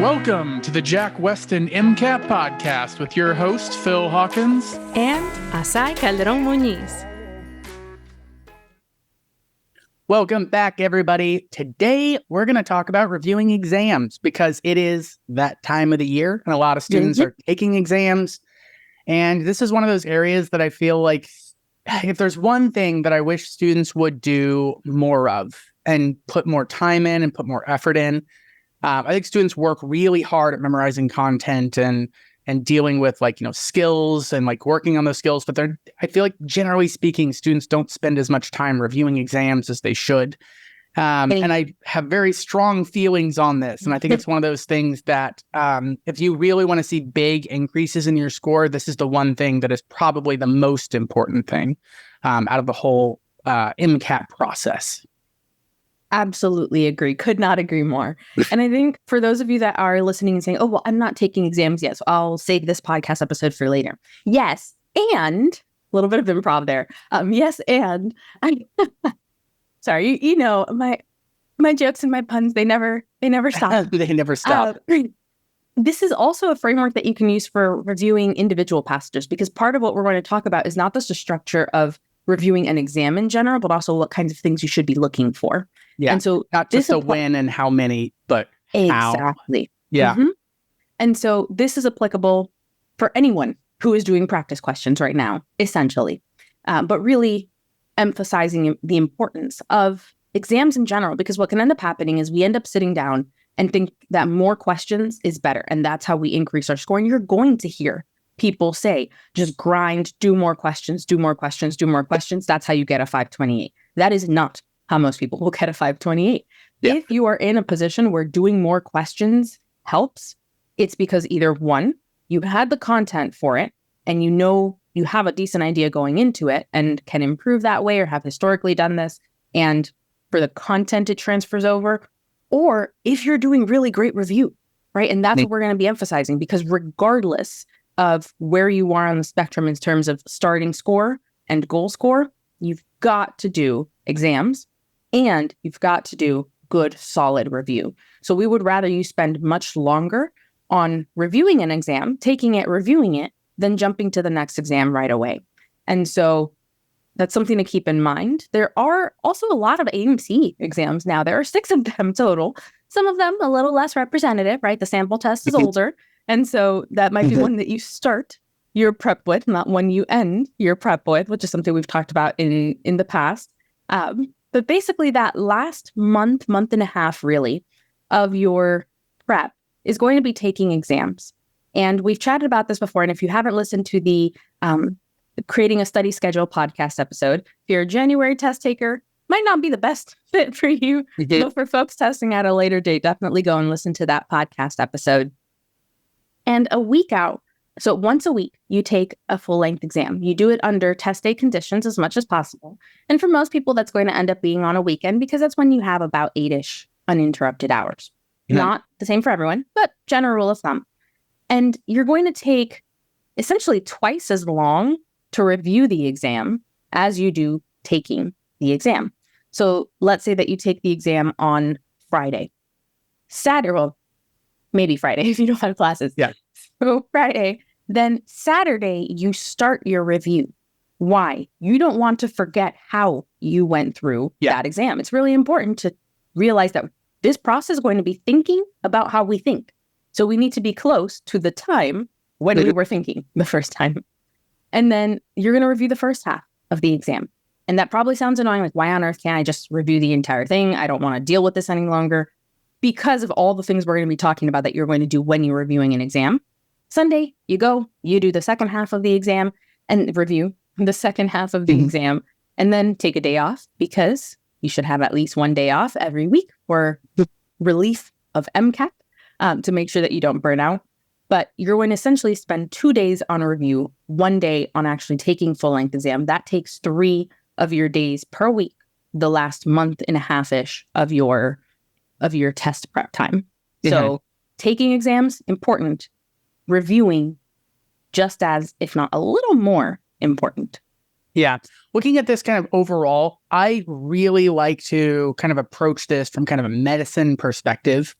Welcome to the Westin MCAT podcast with your host, Phil Hawkins. And Azaii Muñiz. Welcome back, everybody. Today, we're going to talk about reviewing exams because it is that time of the year and a lot of students are taking exams. And this is one of those areas that I feel like if there's one thing that I wish students would do more of and put more time in and put more effort in, I think students work really hard at memorizing content and dealing with skills and working on those skills. But I feel like generally speaking, students don't spend as much time reviewing exams as they should. And I have very strong feelings on this. And I think it's one of those things that if you really want to see big increases in your score, this is the one thing that is probably the most important thing out of the whole MCAT process. Absolutely agree. Could not agree more. And I think for those of you that are listening and saying, oh, well, I'm not taking exams yet, so I'll save this podcast episode for later. Yes, and a little bit of improv there. Yes, and sorry, you know, my jokes and my puns, they never stop. They never stop. This is also a framework that you can use for reviewing individual passages, because part of what we're going to talk about is not just the structure of reviewing an exam in general, but also what kinds of things you should be looking for. Yeah, and so not just a when and how many, but exactly. How. Yeah. Mm-hmm. And so this is applicable for anyone who is doing practice questions right now, essentially, but really emphasizing the importance of exams in general, because what can end up happening is we end up sitting down and think that more questions is better. And that's how we increase our score. And you're going to hear people say, just grind, do more questions, do more questions, do more questions. That's how you get a 528. That is not how most people will get a 528. Yeah. If you are in a position where doing more questions helps, it's because either one, you had the content for it and you know you have a decent idea going into it and can improve that way or have historically done this. And for the content, it transfers over. Or if you're doing really great review, right? And that's what we're going to be emphasizing, because regardless of where you are on the spectrum in terms of starting score and goal score, you've got to do exams and you've got to do good, solid review. So we would rather you spend much longer on reviewing an exam, taking it, reviewing it, than jumping to the next exam right away. And so that's something to keep in mind. There are also a lot of AMC exams now. There are 6 of them total. Some of them a little less representative, right? The sample test is older. And so that might be one that you start your prep with, not one you end your prep with, which is something we've talked about in the past. But basically that last month and a half really of your prep is going to be taking exams. And we've chatted about this before. And if you haven't listened to the Creating a Study Schedule podcast episode, if you're a January test taker, might not be the best fit for you. But for folks testing at a later date, definitely go and listen to that podcast episode. And a week out, so once a week, you take a full-length exam. You do it under test day conditions as much as possible. And for most people, that's going to end up being on a weekend, because that's when you have about 8-ish uninterrupted hours. Yeah. Not the same for everyone, but general rule of thumb. And you're going to take essentially twice as long to review the exam as you do taking the exam. So let's say that you take the exam on Friday. Saturday, well, maybe Friday if you don't have classes. Yeah. So Friday, then Saturday, you start your review. Why? You don't want to forget how you went through that exam. It's really important to realize that this process is going to be thinking about how we think. So we need to be close to the time when we were thinking the first time. And then you're going to review the first half of the exam. And that probably sounds annoying. Like, why on earth can't I just review the entire thing? I don't want to deal with this any longer. Because of all the things we're going to be talking about that you're going to do when you're reviewing an exam. Sunday, you go, you do the second half of the exam and review the second half of the exam, and then take a day off, because you should have at least one day off every week for relief of MCAT to make sure that you don't burn out. But you're going to essentially spend 2 days on a review, 1 day on actually taking full-length exam. That takes 3 of your days per week, the last month and a half-ish of your test prep time. So taking exams, important. Reviewing, just as, if not a little more important. Yeah. Looking at this kind of overall, I really like to kind of approach this from kind of a medicine perspective.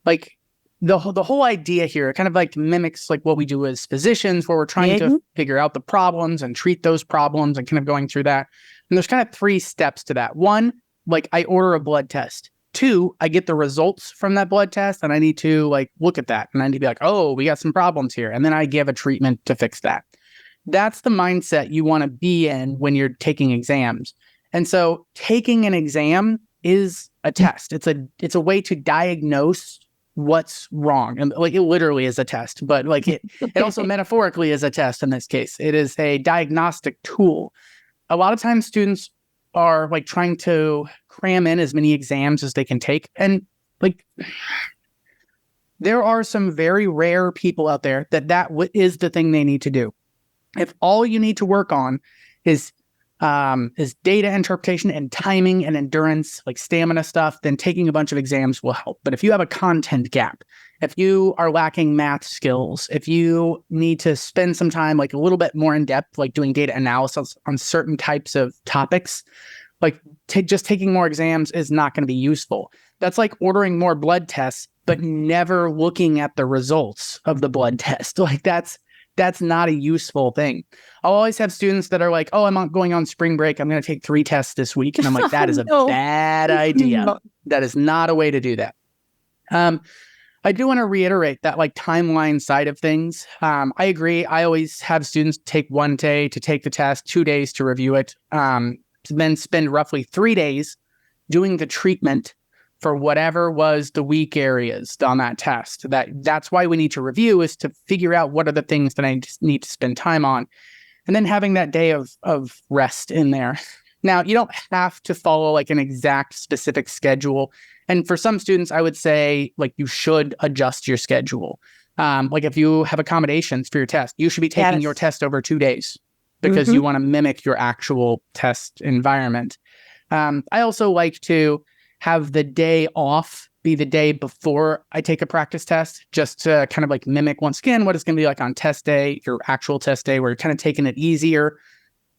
Like, the whole idea here kind of like mimics like what we do as physicians, where we're trying to figure out the problems and treat those problems and kind of going through that. And there's kind of 3 steps to that. 1, like I order a blood test. 2, I get the results from that blood test and I need to like look at that and I need to be like, oh, we got some problems here. And then I give a treatment to fix that. That's the mindset you want to be in when you're taking exams. And so taking an exam is a test. It's a way to diagnose what's wrong. And like it literally is a test, but like it also metaphorically is a test in this case. It is a diagnostic tool. A lot of times students are like trying to cram in as many exams as they can take. And like there are some very rare people out there that is the thing they need to do. If all you need to work on is data interpretation and timing and endurance, like stamina stuff, then taking a bunch of exams will help. But if you have a content gap, if you are lacking math skills, if you need to spend some time like a little bit more in depth, like doing data analysis on certain types of topics, like just taking more exams is not going to be useful. That's like ordering more blood tests, but never looking at the results of the blood test. Like that's not a useful thing. I'll always have students that are like, oh, I'm going on spring break. I'm going to take 3 tests this week. And I'm like, that is a bad idea. No. That is not a way to do that. I do want to reiterate that like timeline side of things. I agree. I always have students take 1 day to take the test, 2 days to review it, then spend roughly 3 days doing the treatment for whatever was the weak areas on that test. That's why we need to review, is to figure out what are the things that I just need to spend time on. And then having that day of rest in there. Now, you don't have to follow like an exact specific schedule. And for some students, I would say like you should adjust your schedule. Like if you have accommodations for your test, you should be taking your test over 2 days because you want to mimic your actual test environment. I also like to have the day off be the day before I take a practice test, just to kind of like mimic once again what it's going to be like on test day, your actual test day, where you're kind of taking it easier.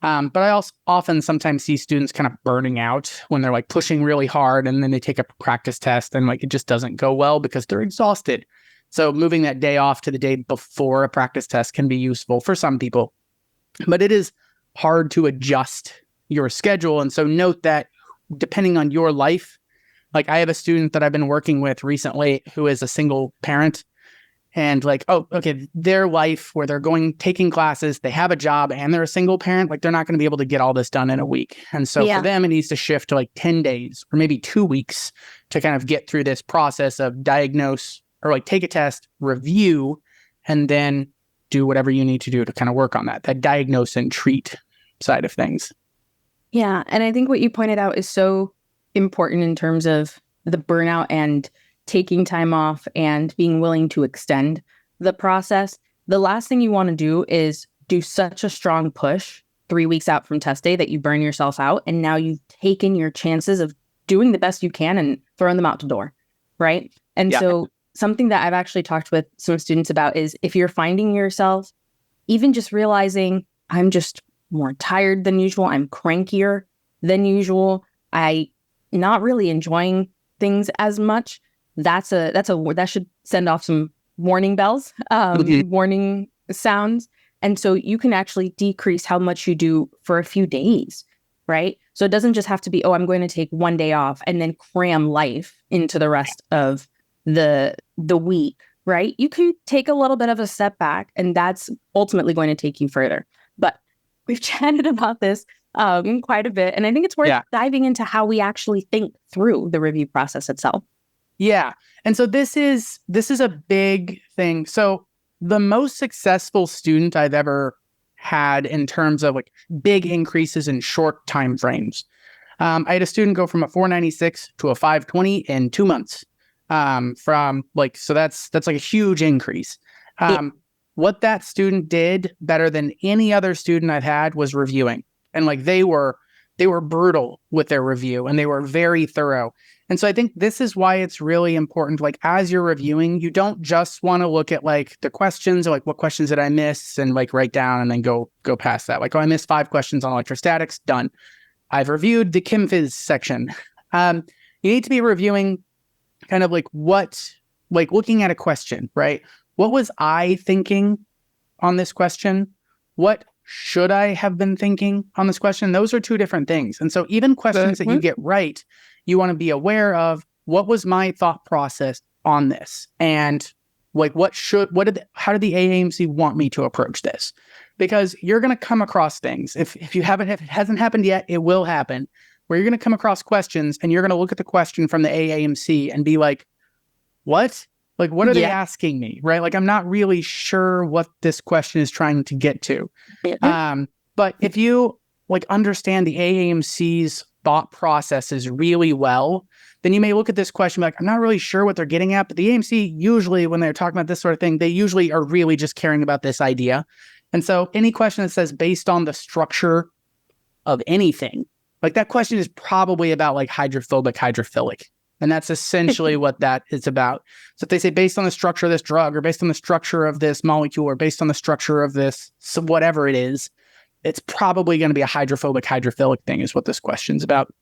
But I also often sometimes see students kind of burning out when they're like pushing really hard and then they take a practice test and like it just doesn't go well because they're exhausted. So moving that day off to the day before a practice test can be useful for some people, but it is hard to adjust your schedule. And so note that depending on your life, like I have a student that I've been working with recently who is a single parent, and like, oh, okay, their life where they're taking classes, they have a job and they're a single parent, like they're not going to be able to get all this done in a week. And so for them, it needs to shift to like 10 days or maybe 2 weeks to kind of get through this process of diagnose or like take a test, review, and then do whatever you need to do to kind of work on that diagnose and treat side of things. Yeah. And I think what you pointed out is so important in terms of the burnout and taking time off and being willing to extend the process. The last thing you want to do is do such a strong push 3 weeks out from test day that you burn yourself out. And now you've taken your chances of doing the best you can and throwing them out the door. Right. And so something that I've actually talked with some students about is if you're finding yourself even just realizing I'm just more tired than usual, I'm crankier than usual, I not really enjoying things as much, that should send off some warning bells, warning sounds. And so you can actually decrease how much you do for a few days, right? So it doesn't just have to be, oh, I'm going to take 1 day off and then cram life into the rest of the week, right? You can take a little bit of a step back, and that's ultimately going to take you further. But we've chatted about this quite a bit, and I think it's worth diving into how we actually think through the review process itself. Yeah. And so this is a big thing. So the most successful student I've ever had in terms of like big increases in short time frames. I had a student go from a 496 to a 520 in 2 months. So that's like a huge increase. What that student did better than any other student I've had was reviewing. And like they were brutal with their review and they were very thorough. And so I think this is why it's really important. Like as you're reviewing, you don't just want to look at like the questions or like what questions did I miss and like write down and then go past that. Like, oh, I missed 5 questions on electrostatics. Done. I've reviewed the chem phys section. You need to be reviewing kind of like what like looking at a question, right? What was I thinking on this question? What should I have been thinking on this question? Those are two different things. And so even questions that you get right, you want to be aware of what was my thought process on this? And like, how did the AAMC want me to approach this? Because you're going to come across things. If it hasn't happened yet, it will happen, where you're going to come across questions and you're going to look at the question from the AAMC and be like, what? Like, what are they asking me? Right? Like, I'm not really sure what this question is trying to get to. But if you like understand the AAMC's thought processes really well, then you may look at this question like, I'm not really sure what they're getting at. But the AAMC usually, when they're talking about this sort of thing, they usually are really just caring about this idea. And so any question that says based on the structure of anything, like that question is probably about like hydrophilic. And that's essentially what that is about. So if they say based on the structure of this drug or based on the structure of this molecule or based on the structure of this, so whatever it is, it's probably going to be a hydrophilic thing is what this question's about.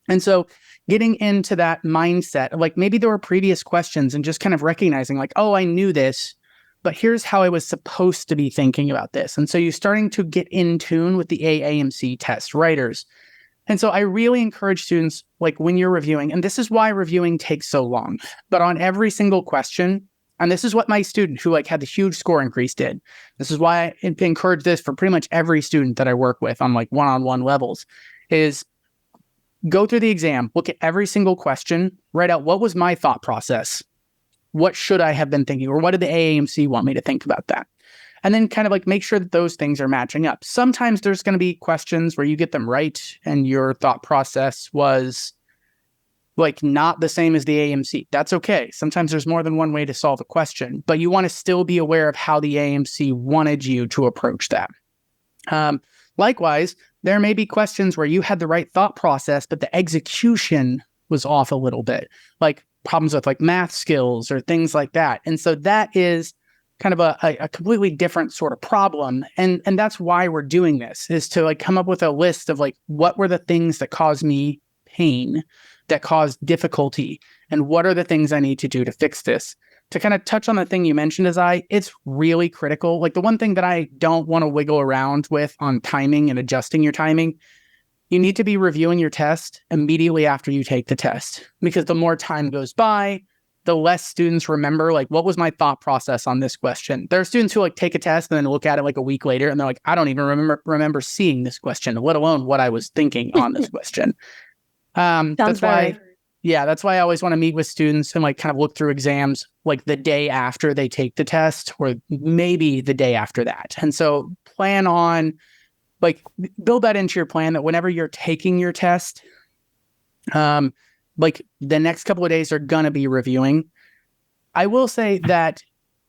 And so getting into that mindset of like, maybe there were previous questions and just kind of recognizing like, oh, I knew this, but here's how I was supposed to be thinking about this. And so you're starting to get in tune with the AAMC test writers. And so I really encourage students, like when you're reviewing, and this is why reviewing takes so long, but on every single question, and this is what my student who like had the huge score increase did. This is why I encourage this for pretty much every student that I work with on like one-on-one levels, is go through the exam, look at every single question, write out what was my thought process? What should I have been thinking? Or what did the AAMC want me to think about that? And then kind of like make sure that those things are matching up. Sometimes there's going to be questions where you get them right and your thought process was like not the same as the AAMC. That's okay. Sometimes there's more than one way to solve a question, but you want to still be aware of how the AAMC wanted you to approach that. Likewise, there may be questions where you had the right thought process, but the execution was off a little bit, like problems with like math skills or things like that. And so that is kind of a completely different sort of problem. And that's why we're doing this, is to like come up with a list of like, what were the things that caused me pain, that caused difficulty, and what are the things I need to do to fix this? To kind of touch on the thing you mentioned, Azaii, it's really critical. Like the one thing that I don't want to wiggle around with on timing and adjusting your timing, you need to be reviewing your test immediately after you take the test, because the more time goes by, the less students remember, like, what was my thought process on this question? There are students who like take a test and then look at it like a week later and they're like, I don't even remember seeing this question, let alone what I was thinking on this question. That's why I always want to meet with students and like kind of look through exams like the day after they take the test or maybe the day after that. And so plan on, like, build that into your plan that whenever you're taking your test, like the next couple of days are going to be reviewing. I will say that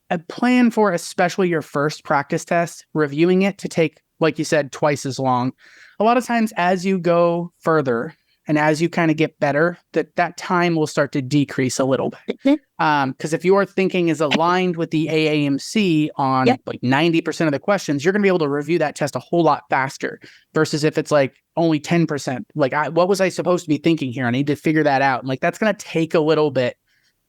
a plan for especially your first practice test, reviewing it to take, like you said, twice as long. A lot of times as you go further and as you kind of get better, that time will start to decrease a little bit. Because if your thinking is aligned with the AAMC on like 90% of the questions, you're going to be able to review that test a whole lot faster versus if it's like only 10%. Like, what was I supposed to be thinking here? I need to figure that out. And like, that's going to take a little bit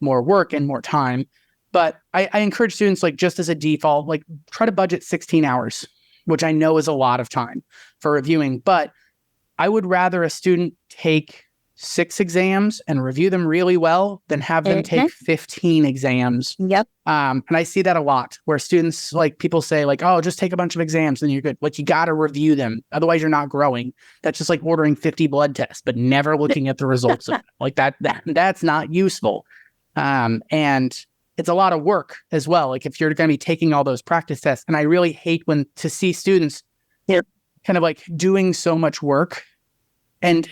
more work and more time. But I encourage students, like, just as a default, like, try to budget 16 hours, which I know is a lot of time for reviewing. But I would rather a student take 6 exams and review them really well than have them take 15 exams. Yep. And I see that a lot where students, like, people say like, oh, just take a bunch of exams and you're good. Like, you got to review them. Otherwise you're not growing. That's just like ordering 50 blood tests, but never looking at the results of it. Like that's not useful. And it's a lot of work as well. Like, if you're going to be taking all those practice tests, and I really hate to see students kind of like doing so much work and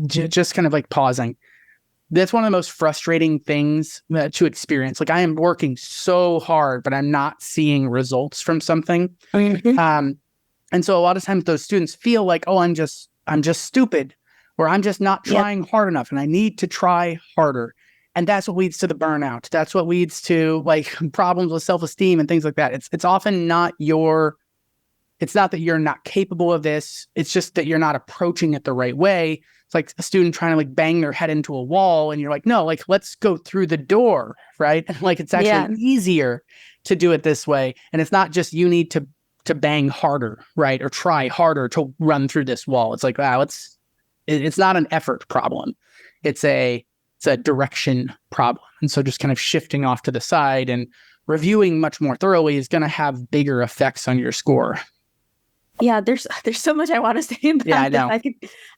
just kind of like pausing. That's one of the most frustrating things to experience. Like, I am working so hard, but I'm not seeing results from something. And so a lot of times those students feel like, oh, I'm just stupid, or I'm just not trying hard enough and I need to try harder. And that's what leads to the burnout. That's what leads to like problems with self-esteem and things like that. It's often not it's not that you're not capable of this. It's just that you're not approaching it the right way. it's like a student trying to like bang their head into a wall, and you're like, no, like let's go through the door, right? Like it's actually easier to do it this way, and it's not just you need to bang harder, right, or try harder to run through this wall. It's like, wow, it's not an effort problem, it's a direction problem. And so just kind of shifting off to the side and reviewing much more thoroughly is going to have bigger effects on your score. Yeah, there's so much I want to say about I know.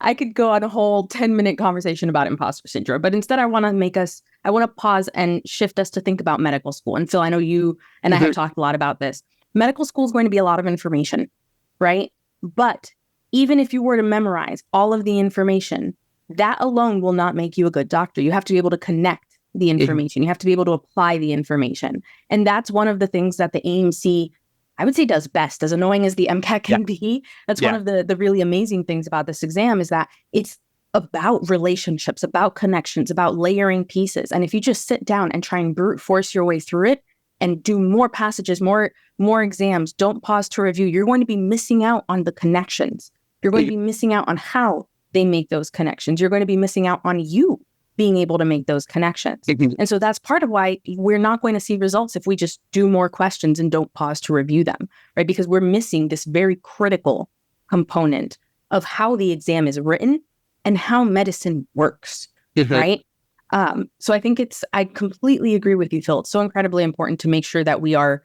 I could go on a whole 10-minute conversation about imposter syndrome, but instead I want to pause and shift us to think about medical school. And Phil, I know you and I have talked a lot about this. Medical school is going to be a lot of information, right? But even if you were to memorize all of the information, that alone will not make you a good doctor. You have to be able to connect the information. You have to be able to apply the information. And that's one of the things that the AMC, I would say, does best. As annoying as the MCAT can be, that's one of the really amazing things about this exam is that it's about relationships, about connections, about layering pieces. And if you just sit down and try and brute force your way through it and do more passages, more exams, don't pause to review, you're going to be missing out on the connections. You're going to be missing out on how they make those connections. You're going to be missing out on you being able to make those connections. And so that's part of why we're not going to see results if we just do more questions and don't pause to review them, right? Because we're missing this very critical component of how the exam is written and how medicine works, right? So I think I completely agree with you, Phil. It's so incredibly important to make sure that we are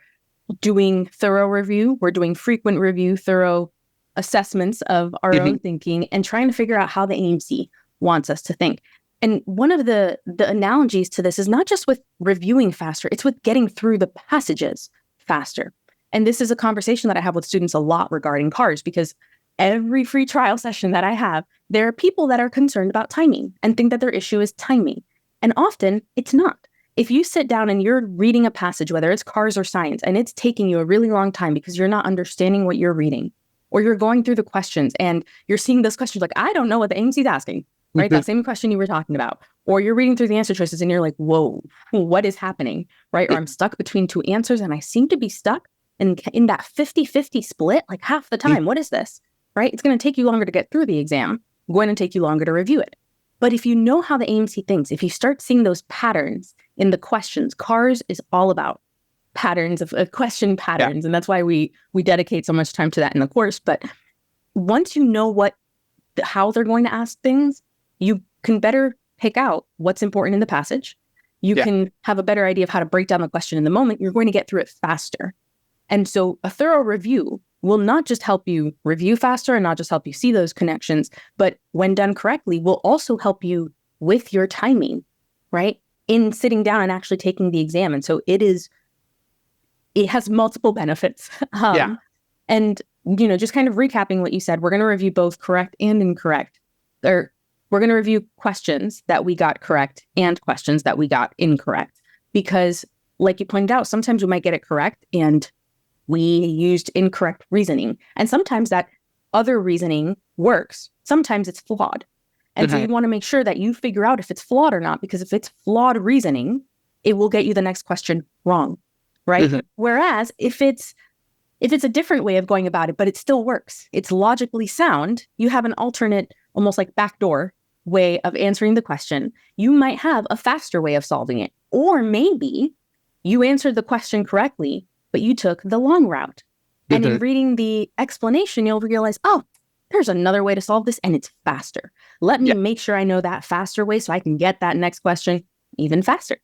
doing thorough review. We're doing frequent review, thorough assessments of our own thinking, and trying to figure out how the AMC wants us to think. And one of the analogies to this is not just with reviewing faster, it's with getting through the passages faster. And this is a conversation that I have with students a lot regarding cars, because every free trial session that I have, there are people that are concerned about timing and think that their issue is timing. And often it's not. If you sit down and you're reading a passage, whether it's cars or science, and it's taking you a really long time because you're not understanding what you're reading, or you're going through the questions and you're seeing those questions like, I don't know what the AMC is asking, right? That same question you were talking about. Or you're reading through the answer choices and you're like, whoa, what is happening, right? Or I'm stuck between two answers and I seem to be stuck in that 50-50 split like half the time. What is this, right? It's going to take you longer to get through the exam, going to take you longer to review it. But if you know how the AMC thinks, if you start seeing those patterns in the questions, cars is all about patterns of question patterns. And that's why we dedicate so much time to that in the course. But once you know how they're going to ask things, you can better pick out what's important in the passage. You can have a better idea of how to break down the question in the moment. You're going to get through it faster. And so a thorough review will not just help you review faster and not just help you see those connections, but when done correctly, will also help you with your timing, right? In sitting down and actually taking the exam. And so it has multiple benefits. And, just kind of recapping what you said, we're going to review both correct and incorrect. Or we're going to review questions that we got correct and questions that we got incorrect. Because like you pointed out, sometimes we might get it correct and we used incorrect reasoning. And sometimes that other reasoning works. Sometimes it's flawed. And so you want to make sure that you figure out if it's flawed or not, because if it's flawed reasoning, it will get you the next question wrong, right? Whereas if it's a different way of going about it, but it still works, it's logically sound, you have an alternate, almost like backdoor way of answering the question, you might have a faster way of solving it. Or maybe you answered the question correctly, but you took the long route. And in reading the explanation, you'll realize, oh, there's another way to solve this and it's faster. Let me make sure I know that faster way so I can get that next question even faster.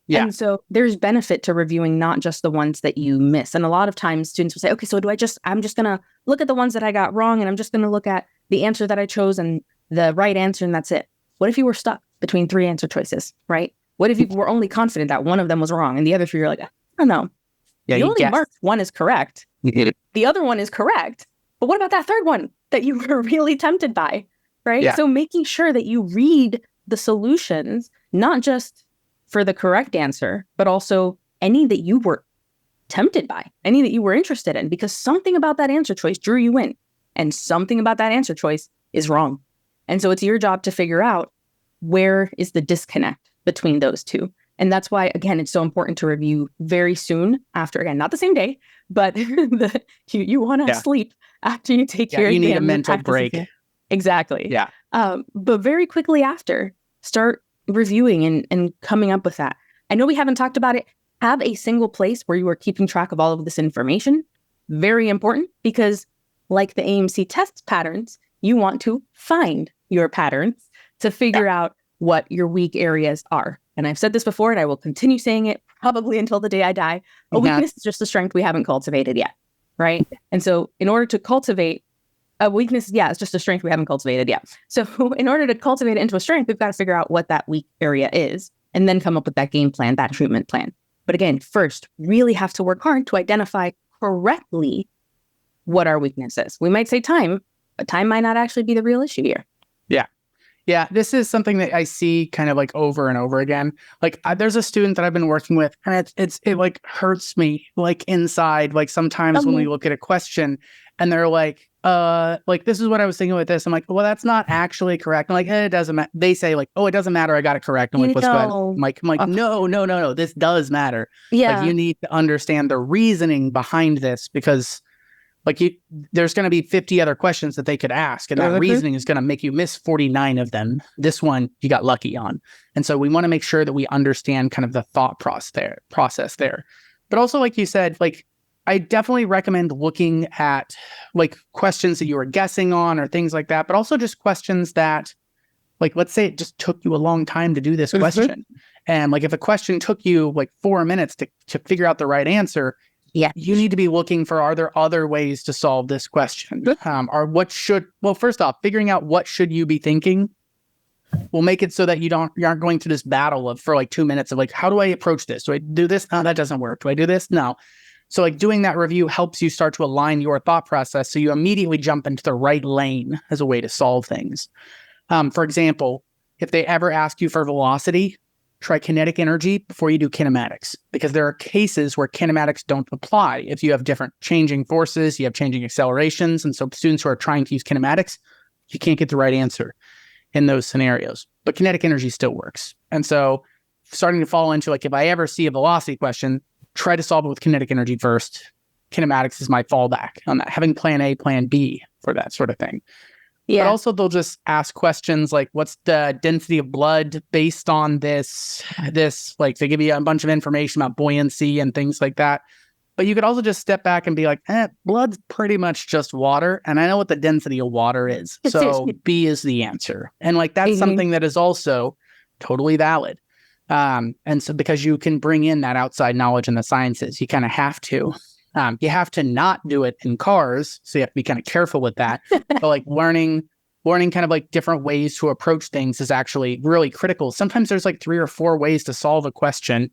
And so there's benefit to reviewing not just the ones that you miss. And a lot of times students will say, okay, so I'm just going to look at the ones that I got wrong and I'm just going to look at the answer that I chose and the right answer and that's it. What if you were stuck between 3 answer choices, right? What if you were only confident that one of them was wrong and the other 3 you're like, I don't know. You only marked one is correct. The other one is correct. But what about that third one that you were really tempted by, right? So making sure that you read the solutions, not just for the correct answer, but also any that you were tempted by, any that you were interested in, because something about that answer choice drew you in and something about that answer choice is wrong. And so it's your job to figure out where is the disconnect between those two. And that's why, again, it's so important to review very soon after, again, not the same day, but you want to sleep after you take your you exam. need a mental break. Exactly. But very quickly after, start reviewing and coming up with that. I know we haven't talked about it. Have a single place where you are keeping track of all of this information. Very important, because like the AMC test patterns, you want to find your patterns to figure out what your weak areas are. And I've said this before, and I will continue saying it probably until the day I die. A weakness is just a strength we haven't cultivated yet, right? And so in order to cultivate a weakness, it's just a strength we haven't cultivated yet. So in order to cultivate it into a strength, we've got to figure out what that weak area is and then come up with that game plan, that treatment plan. But again, first, really have to work hard to identify correctly what our weakness is. We might say time, but time might not actually be the real issue here. Yeah, this is something that I see kind of like over and over again. Like there's a student that I've been working with, and it like hurts me like inside. Like sometimes when we look at a question and they're like this is what I was thinking with this. I'm like, well, that's not actually correct. I'm like, it doesn't matter. They say like, oh, it doesn't matter. I got it correct. I'm like, let's go ahead. I'm like, no. This does matter. Yeah. Like you need to understand the reasoning behind this, because like there's going to be 50 other questions that they could ask, and that reasoning is going to make you miss 49 of them. This one you got lucky on. And so we want to make sure that we understand kind of the thought process there. But also, like you said, like I definitely recommend looking at like questions that you were guessing on or things like that, but also just questions that, like, let's say it just took you a long time to do this question. And like if a question took you like 4 minutes to figure out the right answer, you need to be looking for, are there other ways to solve this question? First off, figuring out what should you be thinking will make it so that you aren't going through this battle for like 2 minutes of like, how do I approach this? Do I do this? No, that doesn't work. Do I do this? No. So like doing that review helps you start to align your thought process so you immediately jump into the right lane as a way to solve things. For example, if they ever ask you for velocity, try kinetic energy before you do kinematics, because there are cases where kinematics don't apply. If you have different changing forces, you have changing accelerations. And so students who are trying to use kinematics, you can't get the right answer in those scenarios. But kinetic energy still works. And so starting to fall into like, if I ever see a velocity question, try to solve it with kinetic energy first. Kinematics is my fallback on that. Having plan A, plan B for that sort of thing. Yeah. But also they'll just ask questions like, what's the density of blood based on this, like they give you a bunch of information about buoyancy and things like that. But you could also just step back and be like, blood's pretty much just water. And I know what the density of water is. So B is the answer. And like, that's something that is also totally valid. And so because you can bring in that outside knowledge in the sciences, you kind of have to. You have to not do it in cars, so you have to be kind of careful with that. But like learning kind of like different ways to approach things is actually really critical. Sometimes there's like 3 or 4 ways to solve a question.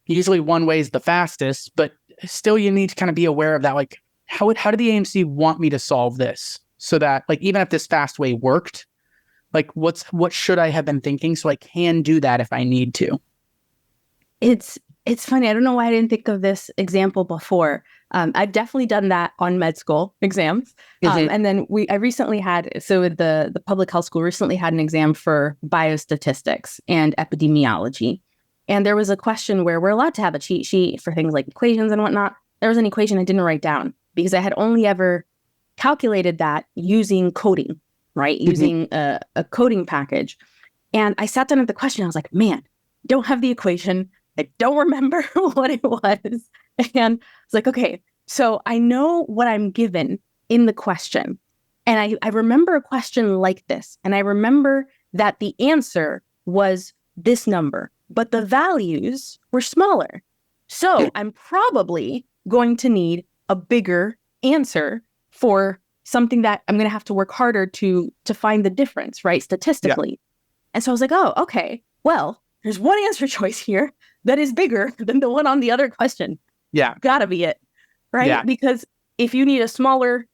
Usually one way is the fastest, but still you need to kind of be aware of that. Like how do the AMC want me to solve this? So that like even if this fast way worked, like what should I have been thinking so I can do that if I need to? It's funny. I don't know why I didn't think of this example before. I've definitely done that on med school exams. And then I recently had, the public health school recently had an exam for biostatistics and epidemiology. And there was a question where we're allowed to have a cheat sheet for things like equations and whatnot. There was an equation I didn't write down because I had only ever calculated that using coding, right? Using a coding package. And I sat down at the question. I was like, man, don't have the equation. I don't remember what it was. And it's like, okay, so I know what I'm given in the question. And I remember a question like this. And I remember that the answer was this number, but the values were smaller. So I'm probably going to need a bigger answer for something that I'm going to have to work harder to find the difference, right? Statistically. Yeah. And so I was like, oh, okay, well, there's one answer choice here that is bigger than the one on the other question. Yeah. Gotta be it. Right? Yeah. Because if you need a smaller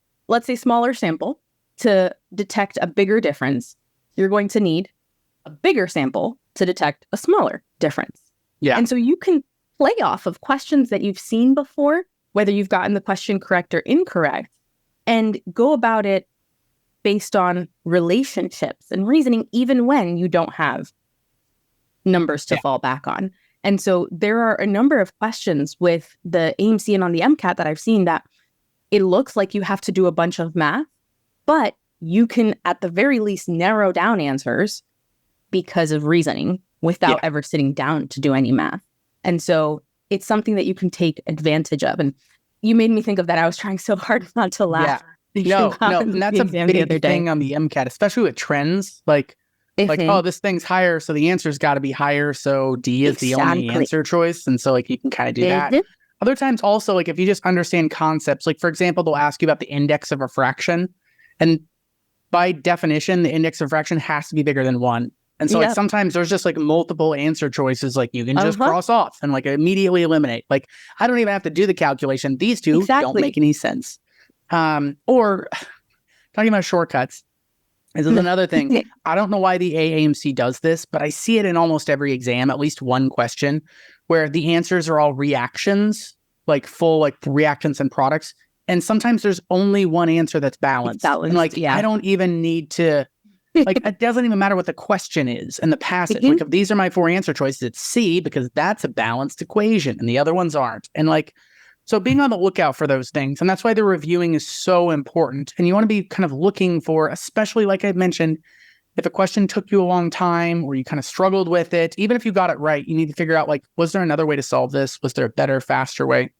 sample to detect a bigger difference, you're going to need a bigger sample to detect a smaller difference. Yeah. And so you can play off of questions that you've seen before, whether you've gotten the question correct or incorrect, and go about it based on relationships and reasoning, even when you don't have numbers to fall back on. And so there are a number of questions with the AMC and on the MCAT that I've seen that it looks like you have to do a bunch of math, but you can at the very least narrow down answers because of reasoning without ever sitting down to do any math. And so it's something that you can take advantage of. And you made me think of that. I was trying so hard not to laugh. No. And that's a big thing on the MCAT, especially with trends. Like, oh, this thing's higher, so the answer's got to be higher. So D is the only answer choice. And so like you can kind of do that. Other times also, like if you just understand concepts, like for example, they'll ask you about the index of a fraction. And by definition, the index of a fraction has to be bigger than 1. And so like sometimes there's just like multiple answer choices, like you can just cross off and like immediately eliminate. Like I don't even have to do the calculation. These two don't make any sense. Or talking about shortcuts. This is another thing. I don't know why the AAMC does this, but I see it in almost every exam, at least one question, where the answers are all reactions, like full like reactants and products. And sometimes there's only one answer that's balanced. And like, I don't even need to, like, it doesn't even matter what the question is and the passage. Like, if these are my 4 answer choices, it's C because that's a balanced equation and the other ones aren't. And like, so being on the lookout for those things. And that's why the reviewing is so important. And you want to be kind of looking for, especially like I mentioned, if a question took you a long time or you kind of struggled with it, even if you got it right, you need to figure out like, was there another way to solve this? Was there a better, faster way?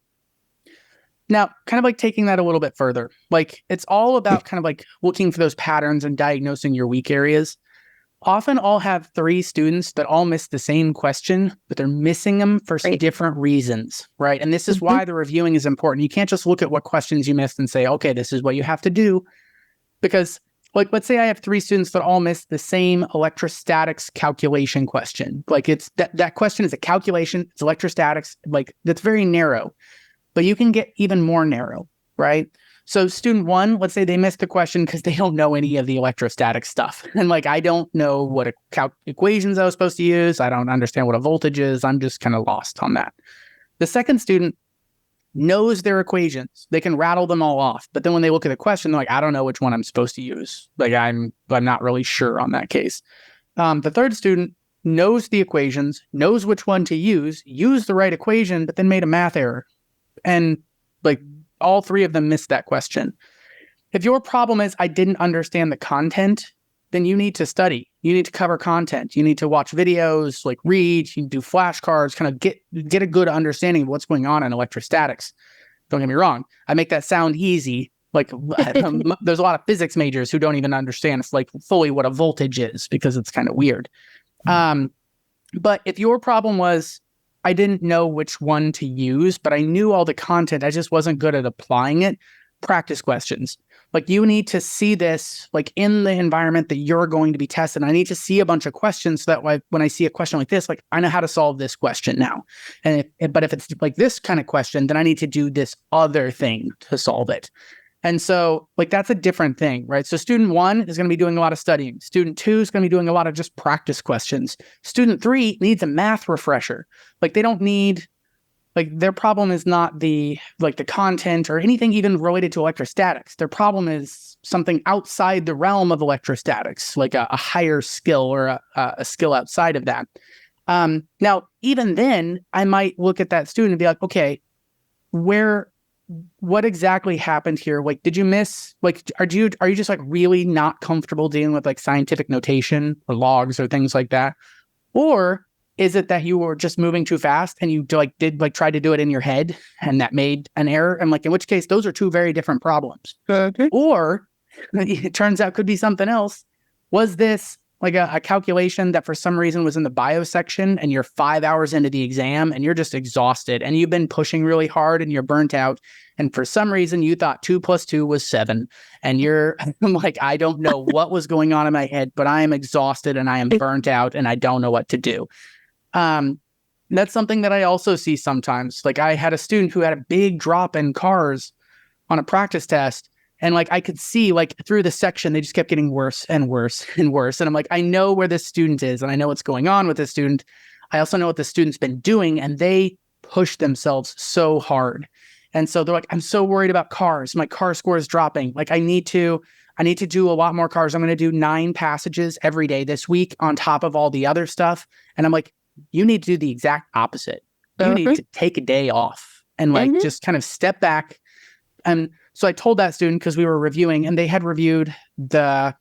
Now, kind of like taking that a little bit further, like it's all about kind of like looking for those patterns and diagnosing your weak areas. Often I'll have 3 students that all miss the same question, but they're missing them for different reasons, right? And this is why the reviewing is important. You can't just look at what questions you missed and say, okay, this is what you have to do. Because like, let's say I have 3 students that all miss the same electrostatics calculation question. Like it's that question is a calculation, it's electrostatics, like that's very narrow. But you can get even more narrow, right? So student 1, let's say they missed the question because they don't know any of the electrostatic stuff. And like, I don't know what equations I was supposed to use. I don't understand what a voltage is. I'm just kind of lost on that. The second student knows their equations. They can rattle them all off. But then when they look at the question, they're like, I don't know which one I'm supposed to use. Like, I'm not really sure on that case. The third student knows the equations, knows which one to use, used the right equation, but then made a math error. And like all 3 of them missed that question. If your problem is I didn't understand the content, then you need to study. You need to cover content. You need to watch videos, like read, you do flashcards, kind of get a good understanding of what's going on in electrostatics. Don't get me wrong. I make that sound easy. Like there's a lot of physics majors who don't even understand it's like fully what a voltage is because it's kind of weird. But if your problem was I didn't know which one to use, but I knew all the content. I just wasn't good at applying it. Practice questions. Like you need to see this like in the environment that you're going to be tested. I need to see a bunch of questions so that when I see a question like this, like I know how to solve this question now. But if it's like this kind of question, then I need to do this other thing to solve it. And so like that's a different thing, right? So student 1 is going to be doing a lot of studying. Student 2 is going to be doing a lot of just practice questions. Student 3 needs a math refresher. Like they don't need, like their problem is not the content or anything even related to electrostatics. Their problem is something outside the realm of electrostatics, like a higher skill or a skill outside of that. Now, even then, I might look at that student and be like, okay, what exactly happened here? Like, did you miss, like, are you just like really not comfortable dealing with like scientific notation or logs or things like that? Or is it that you were just moving too fast and you try to do it in your head and that made an error? And like, in which case those are 2 very different problems. Okay. Or it turns out could be something else. Was this like a calculation that for some reason was in the bio section and you're 5 hours into the exam and you're just exhausted and you've been pushing really hard and you're burnt out. And for some reason you thought 2 + 2 was 7 and you're like, I don't know what was going on in my head, but I am exhausted and I am burnt out and I don't know what to do. That's something that I also see sometimes. Like I had a student who had a big drop in cars on a practice test. And like, I could see like through the section, they just kept getting worse and worse and worse. And I'm like, I know where this student is and I know what's going on with this student. I also know what the student's been doing and they push themselves so hard. And so they're like, I'm so worried about cars. My car score is dropping. Like I need to do a lot more cars. I'm going to do 9 passages every day this week on top of all the other stuff. And I'm like, you need to do the exact opposite. You need to take a day off and like just kind of step back. And So I told that student, because we were reviewing, and they had reviewed the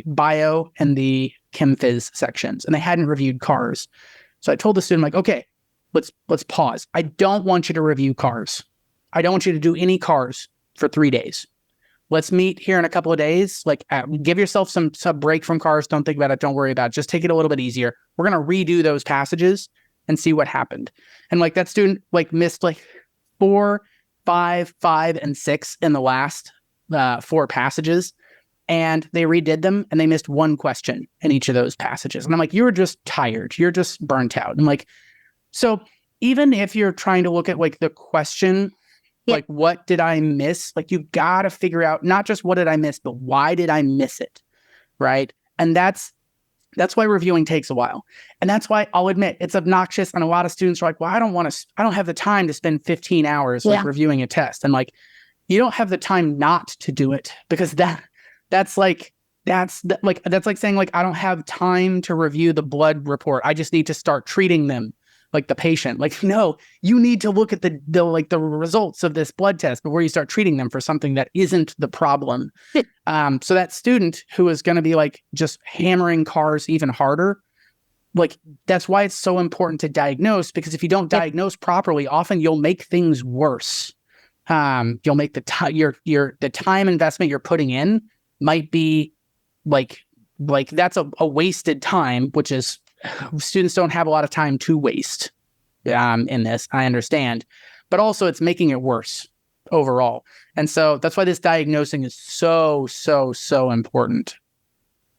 bio and the chem phys sections, and they hadn't reviewed cars. So I told the student, like, okay, let's pause. I don't want you to review cars. I don't want you to do any cars for 3 days. Let's meet here in a couple of days. Like, give yourself some break from cars. Don't think about it. Don't worry about it. Just take it a little bit easier. We're going to redo those passages and see what happened. And like that student like missed like 4, 5, 5, and 6 in the last 4 passages. And they redid them, and they missed 1 question in each of those passages. And I'm like, you're just tired. You're just burnt out. And like, so even if you're trying to look at like the question, like, what did I miss? Like, you've got to figure out not just what did I miss, but why did I miss it? Right. And that's why reviewing takes a while. And that's why I'll admit it's obnoxious. And a lot of students are like, well, I don't have the time to spend 15 hours like reviewing a test. And like, you don't have the time not to do it, because that's like saying like, I don't have time to review the blood report. I just need to start treating them like the patient. Like, no, you need to look at the results of this blood test before you start treating them for something that isn't the problem. So that student who is going to be like just hammering cars even harder, like, that's why it's so important to diagnose, because if you don't diagnose properly, often you'll make things worse. You'll make the time investment you're putting in might be like that's a wasted time, which is, students don't have a lot of time to waste in this, I understand, but also it's making it worse overall. And so that's why this diagnosing is so important.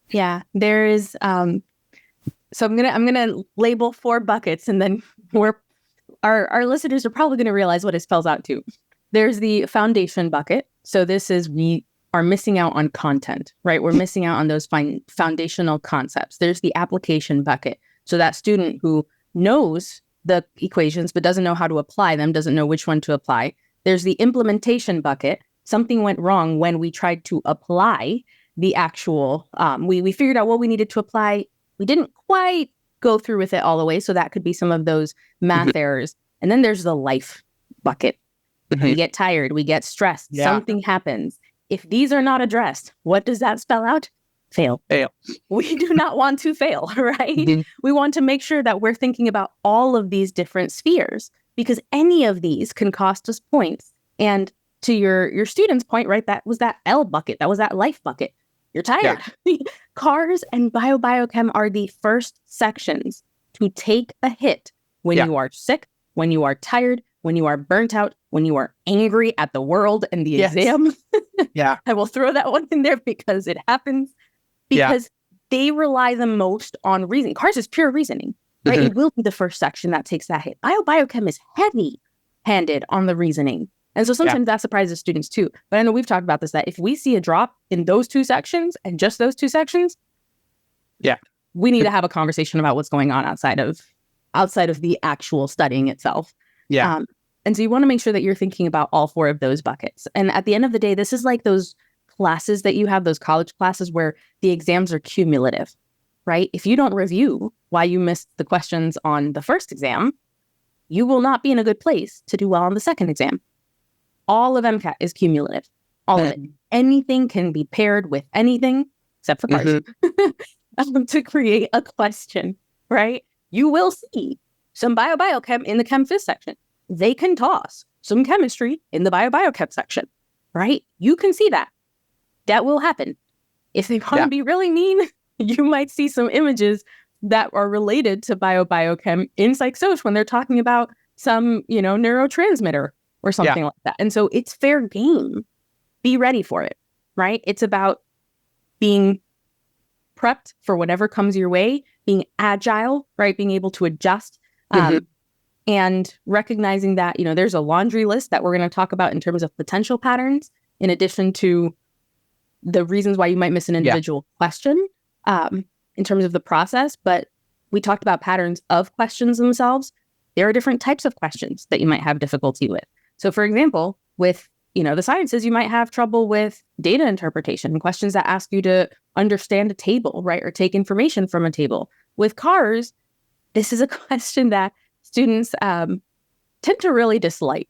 Yeah, there is. So I'm gonna label 4 buckets, and then our listeners are probably going to realize what it spells out to. There's the foundation bucket. So this is, we are missing out on content, right? We're missing out on those foundational concepts. There's the application bucket. So that student who knows the equations but doesn't know how to apply them, doesn't know which one to apply. There's the implementation bucket. Something went wrong when we tried to apply the actual, we figured out what we needed to apply. We didn't quite go through with it all the way. So that could be some of those math errors. And then there's the life bucket. We get tired, we get stressed, something happens. If these are not addressed, what does that spell out? Fail. We do not want to fail, right? We want to make sure that we're thinking about all of these different spheres, because any of these can cost us points. And to your student's point, right, that was that L bucket, that was that life bucket. You're tired. Cars and biochem are the first sections to take a hit when you are sick, when you are tired, when you are burnt out, when you are angry at the world and the exam. I will throw that one in there because it happens. Because they rely the most on reasoning. Cars is pure reasoning, right? It will be the first section that takes that hit. Biochem is heavy-handed on the reasoning. And so sometimes that surprises students too. But I know we've talked about this, that if we see a drop in those 2 sections and just those 2 sections, we need to have a conversation about what's going on outside of the actual studying itself. And so you want to make sure that you're thinking about all 4 of those buckets. And at the end of the day, this is like those classes that you have, those college classes where the exams are cumulative, right? If you don't review why you missed the questions on the first exam, you will not be in a good place to do well on the second exam. All of MCAT is cumulative. All of it. Anything can be paired with anything except for cars to create a question, right? You will see some biochem in the chem phys section. They can toss some chemistry in the biochem section, right? You can see that. That will happen. If they want to be really mean, you might see some images that are related to biochem in psych-soc when they're talking about some, neurotransmitter or something like that. And so it's fair game. Be ready for it, right? It's about being prepped for whatever comes your way, being agile, right? Being able to adjust and recognizing that, there's a laundry list that we're going to talk about in terms of potential patterns, in addition to the reasons why you might miss an individual question in terms of the process. But we talked about patterns of questions themselves. There are different types of questions that you might have difficulty with. So for example, with, the sciences, you might have trouble with data interpretation, questions that ask you to understand a table, right? Or take information from a table. With cars, this is a question that students tend to really dislike.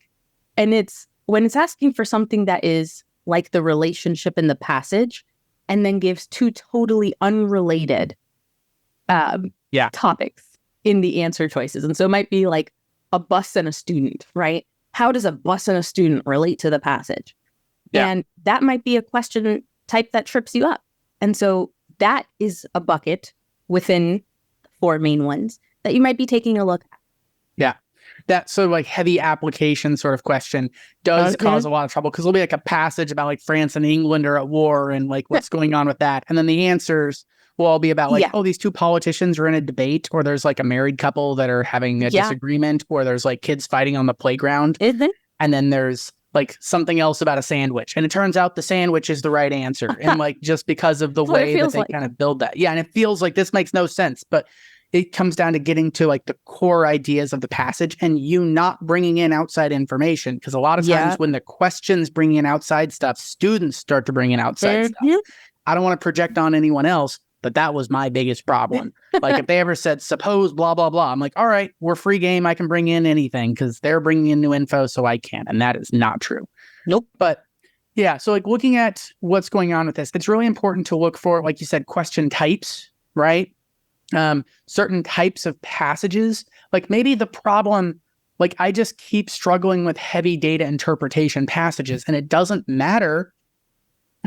And it's when it's asking for something that is like the relationship in the passage and then gives two totally unrelated topics in the answer choices. And so it might be like a bus and a student, right? How does a bus and a student relate to the passage? Yeah. And that might be a question type that trips you up. And so that is a bucket within 4 main ones that you might be taking a look at. Yeah. That sort of like heavy application sort of question does cause a lot of trouble, because there'll be like a passage about like France and England are at war and like what's going on with that. And then the answers will all be about like, oh, these two politicians are in a debate, or there's like a married couple that are having a disagreement, or there's like kids fighting on the playground. And then there's like something else about a sandwich. And it turns out the sandwich is the right answer. And like, just because of the way that they kind of build that. Yeah. And it feels like this makes no sense, but it comes down to getting to like the core ideas of the passage and you not bringing in outside information. Because a lot of times when the questions bring in outside stuff, students start to bring in outside stuff. I don't want to project on anyone else, but that was my biggest problem. Like if they ever said, suppose blah, blah, blah, I'm like, all right, we're free game. I can bring in anything because they're bringing in new info, so I can. And that is not true. Nope. But yeah, so like looking at what's going on with this, it's really important to look for, like you said, question types, right? Certain types of passages. Like maybe the problem, like I just keep struggling with heavy data interpretation passages, and it doesn't matter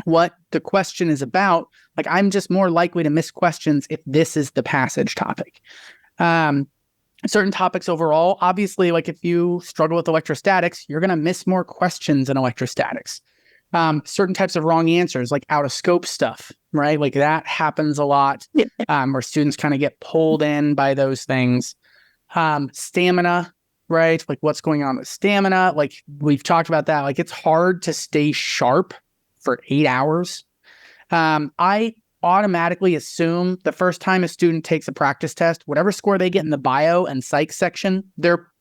what the question is about. Like I'm just more likely to miss questions if this is the passage topic. Certain topics overall, obviously, like if you struggle with electrostatics, you're going to miss more questions in electrostatics. Certain types of wrong answers, like out of scope stuff, right? Like that happens a lot, where students kind of get pulled in by those things. Stamina, right? Like what's going on with stamina? Like we've talked about that. Like it's hard to stay sharp for 8 hours. I automatically assume the first time a student takes a practice test, whatever score they get in the bio and psych section,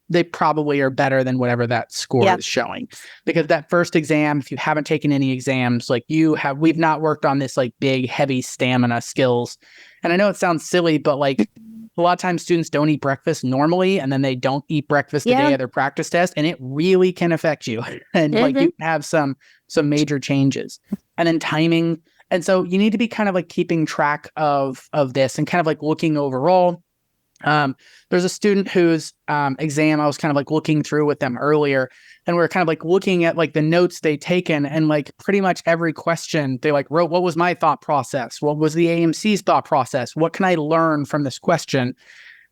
they probably are better than whatever that score is showing. Because that first exam, if you haven't taken any exams, like we've not worked on this like big, heavy stamina skills. And I know it sounds silly, but like a lot of times students don't eat breakfast normally, and then they don't eat breakfast the day of their practice test, and it really can affect you. And like you can have some major changes. And then timing. And so you need to be kind of like keeping track of this and kind of like looking overall. There's a student whose exam I was kind of like looking through with them earlier, and we're kind of like looking at like the notes they'd taken, and like pretty much every question they like wrote, what was my thought process? What was the AMC's thought process? What can I learn from this question?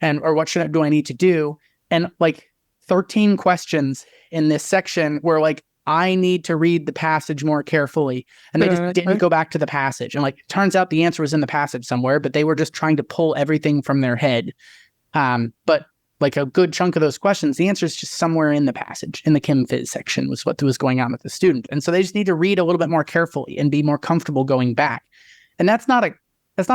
Or what do I need to do? And like 13 questions in this section were like, I need to read the passage more carefully. And they just didn't go back to the passage. And like, it turns out the answer was in the passage somewhere, but they were just trying to pull everything from their head. But like a good chunk of those questions, the answer is just somewhere in the passage, in the Chem Phys section was what was going on with the student. And so they just need to read a little bit more carefully and be more comfortable going back. And that's not a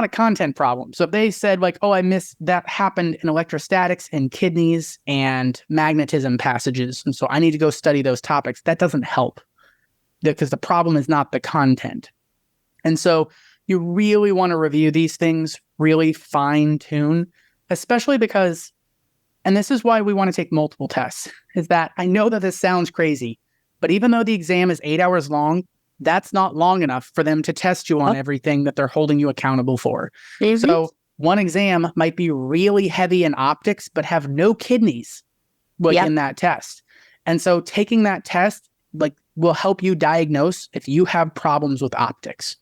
content problem. So if they said like, oh, I missed that happened in electrostatics and kidneys and magnetism passages, and so I need to go study those topics, that doesn't help, because the problem is not the content. And so you really want to review these things, really fine tune, especially because, and this is why we want to take multiple tests, is that I know that this sounds crazy, but even though the exam is 8 hours long, that's not long enough for them to test you on everything that they're holding you accountable for. So one exam might be really heavy in optics, but have no kidneys in that test. And so taking that test like will help you diagnose if you have problems with optics.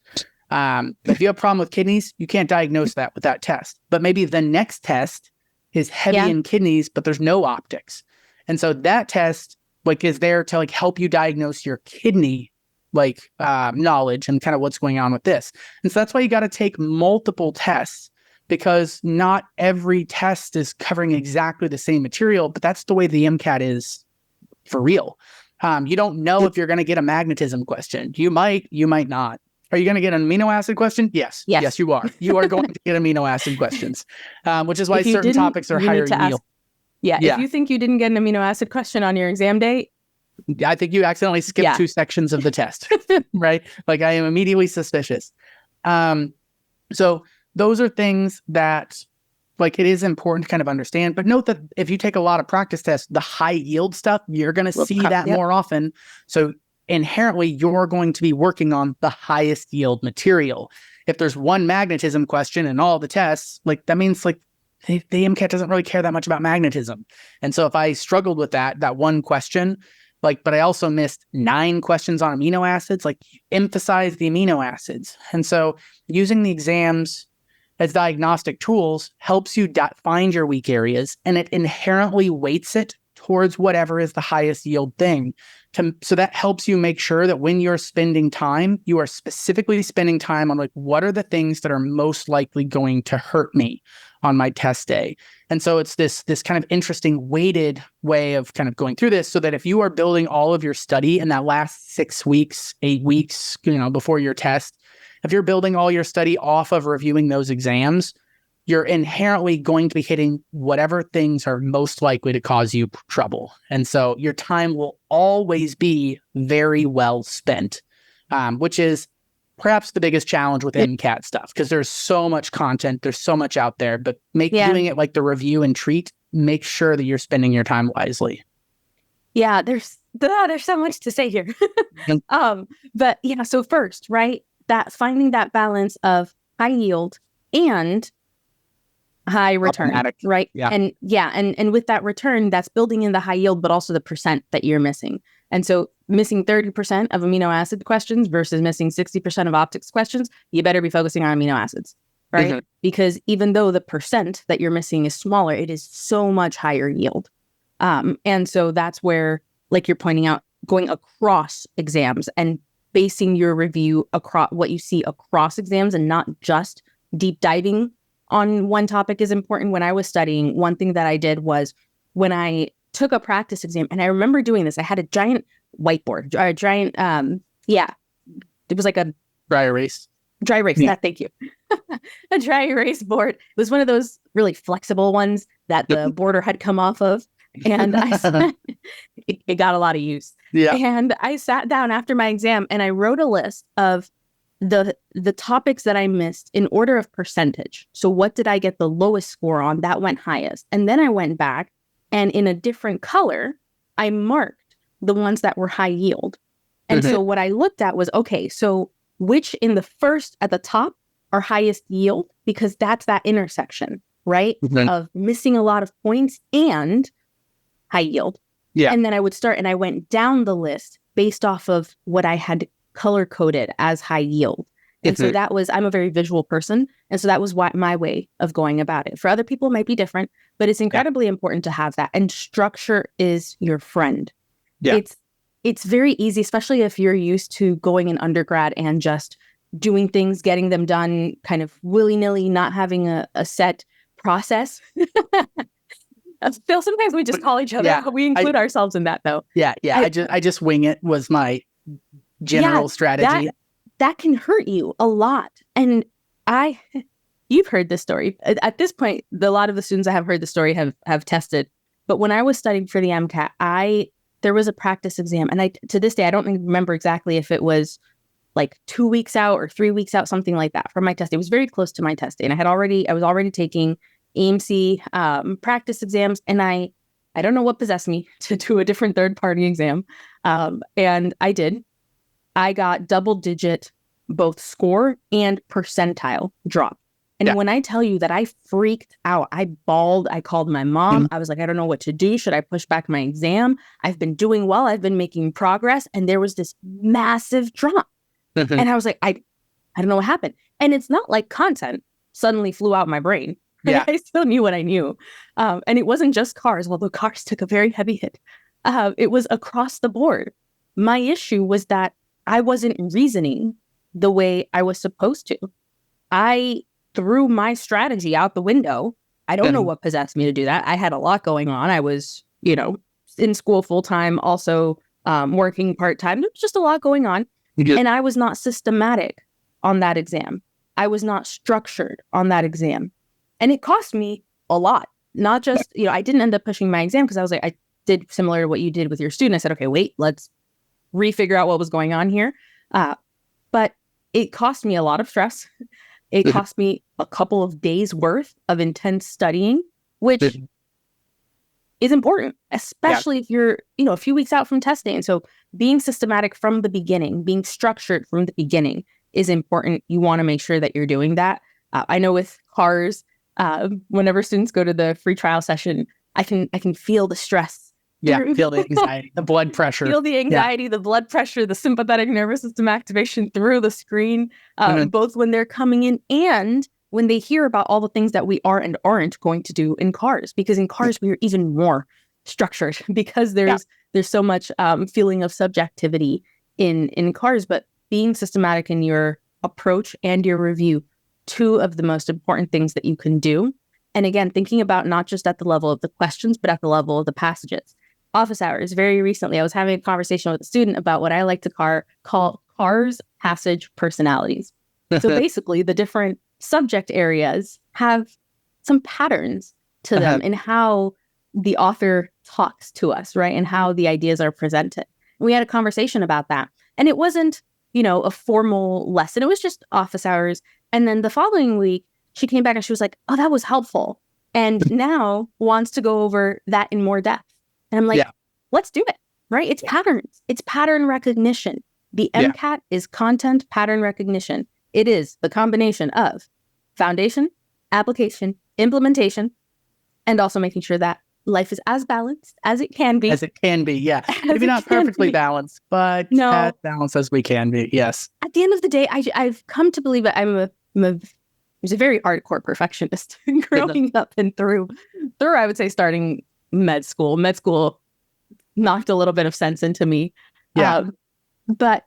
If you have a problem with kidneys, you can't diagnose that with that test. But maybe the next test is heavy in kidneys, but there's no optics. And so that test like is there to like help you diagnose your kidney knowledge and kind of what's going on with this. And so that's why you got to take multiple tests, because not every test is covering exactly the same material, but that's the way the MCAT is for real. You don't know if you're going to get a magnetism question. You might not. Are you going to get an amino acid question? Yes, you are. You are going to get amino acid questions, which is why certain topics are higher yield. If you think you didn't get an amino acid question on your exam day, I think you accidentally skipped 2 sections of the test, right? Like I am immediately suspicious. So those are things that like it is important to kind of understand, but note that if you take a lot of practice tests, the high yield stuff, you're going to see that more often. So inherently, you're going to be working on the highest yield material. If there's one magnetism question in all the tests, like that means like the MCAT doesn't really care that much about magnetism. And so if I struggled with that one question, like, but I also missed 9 questions on amino acids, like emphasize the amino acids. And so using the exams as diagnostic tools helps you find your weak areas, and it inherently weights it towards whatever is the highest yield thing. So that helps you make sure that when you're spending time, you are specifically spending time on like, what are the things that are most likely going to hurt me on my test day? And so it's this kind of interesting weighted way of kind of going through this, so that if you are building all of your study in that last 6 weeks, 8 weeks, before your test, if you're building all your study off of reviewing those exams, you're inherently going to be hitting whatever things are most likely to cause you trouble. And so your time will always be very well spent, which is perhaps the biggest challenge with MCAT stuff, because there's so much content, there's so much out there, but doing it like the review and treat, make sure that you're spending your time wisely. Yeah, there's so much to say here. But yeah, so first, right, that finding that balance of high yield and high return, right? Yeah. And with that return, that's building in the high yield, but also the percent that you're missing. And so missing 30% of amino acid questions versus missing 60% of optics questions, you better be focusing on amino acids, right? Mm-hmm. Because even though the percent that you're missing is smaller, it is so much higher yield. And so that's where, like you're pointing out, going across exams and basing your review across what you see across exams and not just deep diving on one topic is important. When I was studying, one thing that I did was when I took a practice exam, and I remember doing this, I had a giant whiteboard, it was like a dry erase. Yeah, thank you. A dry erase board. It was one of those really flexible ones that the border had come off of. And it got a lot of use. Yeah. And I sat down after my exam and I wrote a list of the topics that I missed in order of percentage. So what did I get the lowest score on? That went highest. And then I went back and in a different color, I marked the ones that were high yield. And so what I looked at was, okay, so which in the first at the top are highest yield? Because that's that intersection, right? Of missing a lot of points and high yield. Yeah. And then I would start and I went down the list based off of what I had color coded as high yield. And so that was, I'm a very visual person. And so that was my way of going about it. For other people, it might be different, but it's incredibly important to have that. And structure is your friend. Yeah. It's very easy, especially if you're used to going in undergrad and just doing things, getting them done kind of willy-nilly, not having a set process. Phil, sometimes we just call each other. Yeah, we include ourselves in that, though. Yeah. I just wing it was my general strategy. That can hurt you a lot. And you've heard this story. At this point, a lot of the students I have heard the story have tested. But when I was studying for the MCAT, there was a practice exam. And to this day, I don't remember exactly if it was like 2 weeks out or 3 weeks out, something like that from my test. It was very close to my test day. And I was already taking AMC practice exams. And I don't know what possessed me to do a different third-party exam. And I did. I got double-digit both score and percentile drop. And when I tell you that I freaked out, I bawled, I called my mom. I was like, I don't know what to do. Should I push back my exam? I've been doing well. I've been making progress. And there was this massive drop. And I was like, I don't know what happened. And it's not like content suddenly flew out my brain. Yeah. I still knew what I knew. And it wasn't just cars, although cars took a very heavy hit. It was across the board. My issue was that I wasn't reasoning the way I was supposed to. I threw my strategy out the window. I don't know what possessed me to do that. I had a lot going on. I was, in school full-time, also working part-time. There was just a lot going on. And I was not systematic on that exam. I was not structured on that exam. And it cost me a lot. Not just, I didn't end up pushing my exam because I was like, I did similar to what you did with your student. I said, okay, wait, let's refigure out what was going on here. But it cost me a lot of stress. It cost me a couple of days worth of intense studying, which is important, especially if you're, a few weeks out from testing. So being systematic from the beginning, being structured from the beginning is important. You want to make sure that you're doing that. I know with cars, whenever students go to the free trial session, I can feel the stress. Yeah, feel the anxiety, the blood pressure. Feel the anxiety, the blood pressure, the sympathetic nervous system activation through the screen, both when they're coming in and when they hear about all the things that we are and aren't going to do in cars. Because in cars, we are even more structured because there's so much feeling of subjectivity in cars. But being systematic in your approach and your review, two of the most important things that you can do. And again, thinking about not just at the level of the questions, but at the level of the passages. Office hours. Very recently, I was having a conversation with a student about what I like to call cars passage personalities. So basically, the different subject areas have some patterns to them in how the author talks to us, right? And how the ideas are presented. We had a conversation about that. And it wasn't, a formal lesson. It was just office hours. And then the following week, she came back and she was like, oh, that was helpful. And now wants to go over that in more depth. And I'm like, let's do it, right? It's patterns. It's pattern recognition. The MCAT is content pattern recognition. It is the combination of foundation, application, implementation, and also making sure that life is as balanced as it can be. As it can be, yeah. Maybe not perfectly balanced, but as balanced as we can be, yes. At the end of the day, I've come to believe that I was a very hardcore perfectionist growing up and through, I would say, starting med school. Med school knocked a little bit of sense into me. But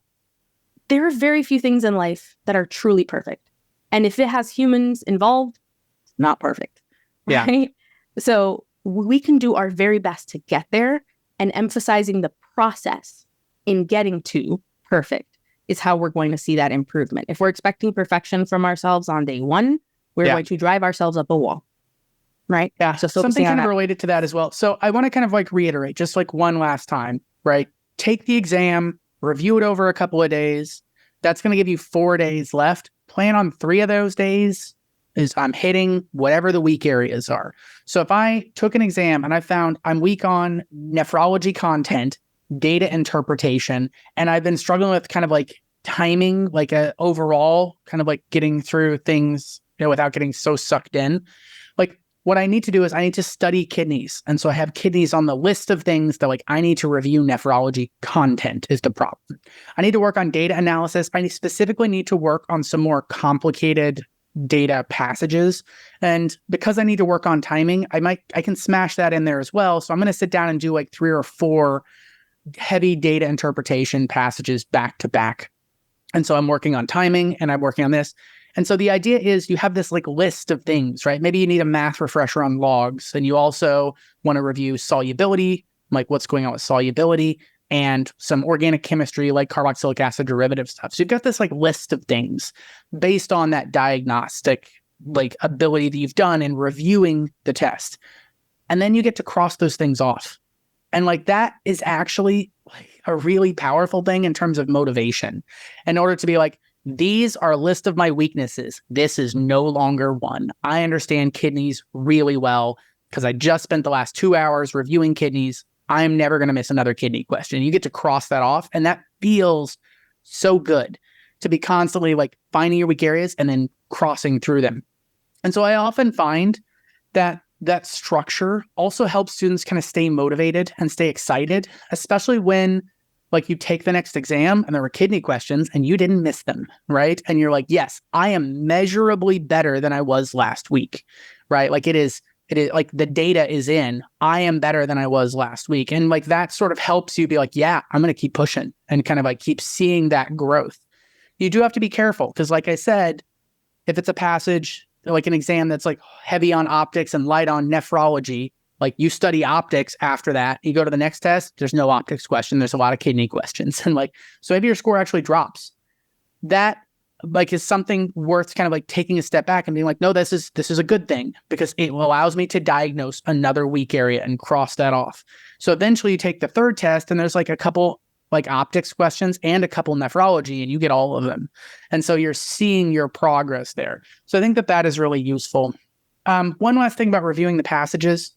there are very few things in life that are truly perfect. And if it has humans involved, it's not perfect. Right? So we can do our very best to get there, and emphasizing the process in getting to perfect is how we're going to see that improvement. If we're expecting perfection from ourselves on day one, we're going to drive ourselves up a wall. Right. Yeah. So something kind of related to that as well. So I want to kind of reiterate just one last time, right? Take the exam, review it over a couple of days. That's going to give you 4 days left. Plan on 3 of those days is I'm hitting whatever the weak areas are. So if I took an exam and I found I'm weak on nephrology content, data interpretation, and I've been struggling with kind of timing, a overall kind of getting through things, without getting so sucked in, what I need to do is I need to study kidneys. And so I have kidneys on the list of things that I need to review nephrology content is the problem. I need to work on data analysis. I specifically need to work on some more complicated data passages. And because I need to work on timing, I can smash that in there as well. So I'm going to sit down and do 3 or 4 heavy data interpretation passages back to back. And so I'm working on timing and I'm working on this. And so the idea is you have this list of things, right? Maybe you need a math refresher on logs, and you also want to review solubility, what's going on with solubility, and some organic chemistry like carboxylic acid derivative stuff. So you've got this list of things based on that diagnostic ability that you've done in reviewing the test. And then you get to cross those things off. And that is actually a really powerful thing in terms of motivation. In order to be these are a list of my weaknesses. This is no longer one. I understand kidneys really well because I just spent the last 2 hours reviewing kidneys. I'm never going to miss another kidney question. You get to cross that off. And that feels so good to be constantly finding your weak areas and then crossing through them. And so I often find that structure also helps students kind of stay motivated and stay excited, especially when you take the next exam and there were kidney questions and you didn't miss them, right? And you're yes, I am measurably better than I was last week, right? It is the data is in, I am better than I was last week. And that sort of helps you be yeah, I'm going to keep pushing and kind of keep seeing that growth. You do have to be careful because I said, if it's a passage, an exam that's heavy on optics and light on nephrology, you study optics after that, you go to the next test, there's no optics question. There's a lot of kidney questions. And so maybe your score actually drops. That is something worth kind of taking a step back and being no, this is a good thing because it allows me to diagnose another weak area and cross that off. So eventually you take the third test and there's a couple like optics questions and a couple nephrology, and you get all of them. And so you're seeing your progress there. So I think that that is really useful. One last thing about reviewing the passages.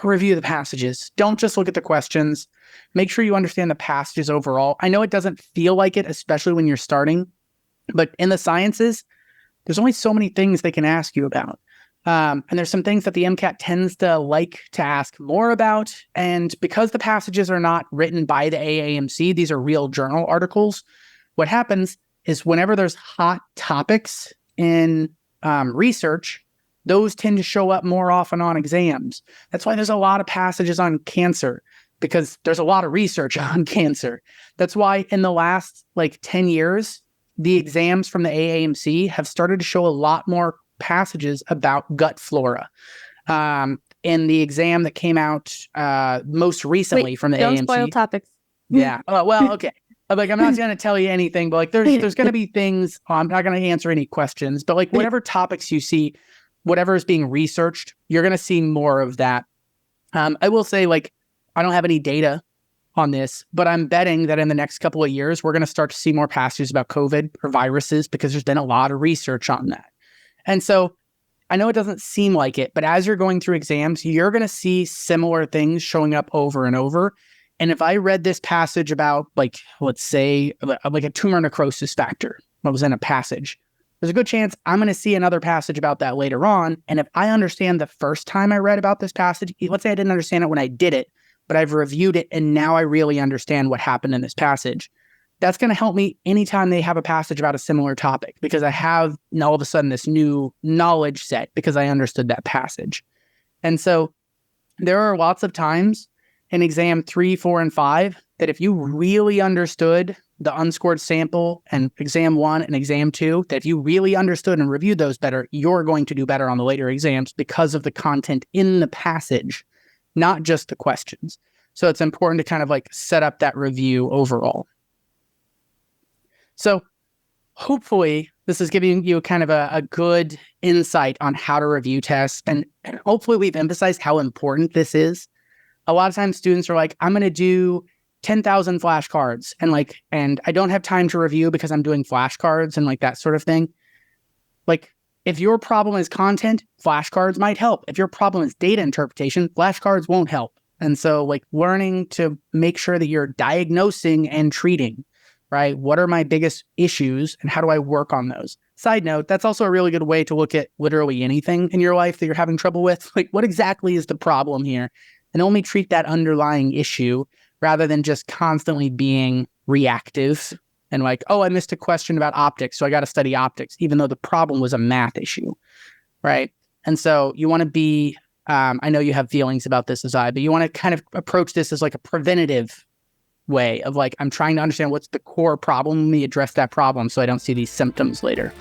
Review the passages. Don't just look at the questions. Make sure you understand the passages overall. I know it doesn't feel like it, especially when you're starting, but in the sciences, there's only so many things they can ask you about. And there's some things that the MCAT tends to like to ask more about. And because the passages are not written by the AAMC, these are real journal articles. What happens is whenever there's hot topics in research, those tend to show up more often on exams. That's why there's a lot of passages on cancer, because there's a lot of research on cancer. That's why in the last 10 years, the exams from the AAMC have started to show a lot more passages about gut flora. In the exam that came out most recently from the don't AAMC. Don't spoil topics. Yeah. Well, okay. I'm not going to tell you anything, but there's going to be things. I'm not going to answer any questions, but whatever topics you see, whatever is being researched, you're going to see more of that. I will say, I don't have any data on this, but I'm betting that in the next couple of years, we're going to start to see more passages about COVID or viruses because there's been a lot of research on that. And so I know it doesn't seem like it, but as you're going through exams, you're going to see similar things showing up over and over. And if I read this passage about, let's say, a tumor necrosis factor, what was in a passage, there's a good chance I'm going to see another passage about that later on. And if I understand the first time I read about this passage, let's say I didn't understand it when I did it, but I've reviewed it and now I really understand what happened in this passage, that's going to help me anytime they have a passage about a similar topic, because I have all of a sudden this new knowledge set because I understood that passage. And so there are lots of times in exam 3, 4, and 5 that if you really understood the unscored sample and exam 1 and exam 2, that if you really understood and reviewed those better, you're going to do better on the later exams because of the content in the passage, not just the questions. So it's important to kind of set up that review overall. So hopefully this is giving you kind of a good insight on how to review tests. And hopefully we've emphasized how important this is. A lot of times students are like, I'm going to do 10,000 flashcards and I don't have time to review because I'm doing flashcards and that sort of thing. If your problem is content, flashcards might help. If your problem is data interpretation, flashcards won't help. And so learning to make sure that you're diagnosing and treating, right? What are my biggest issues and how do I work on those? Side note, that's also a really good way to look at literally anything in your life that you're having trouble with. What exactly is the problem here? And only treat that underlying issue rather than just constantly being reactive and I missed a question about optics, so I got to study optics, even though the problem was a math issue, right? And so you want to be, I know you have feelings about this, Azaii, but you want to kind of approach this as a preventative way of I'm trying to understand what's the core problem. Let me address that problem so I don't see these symptoms later.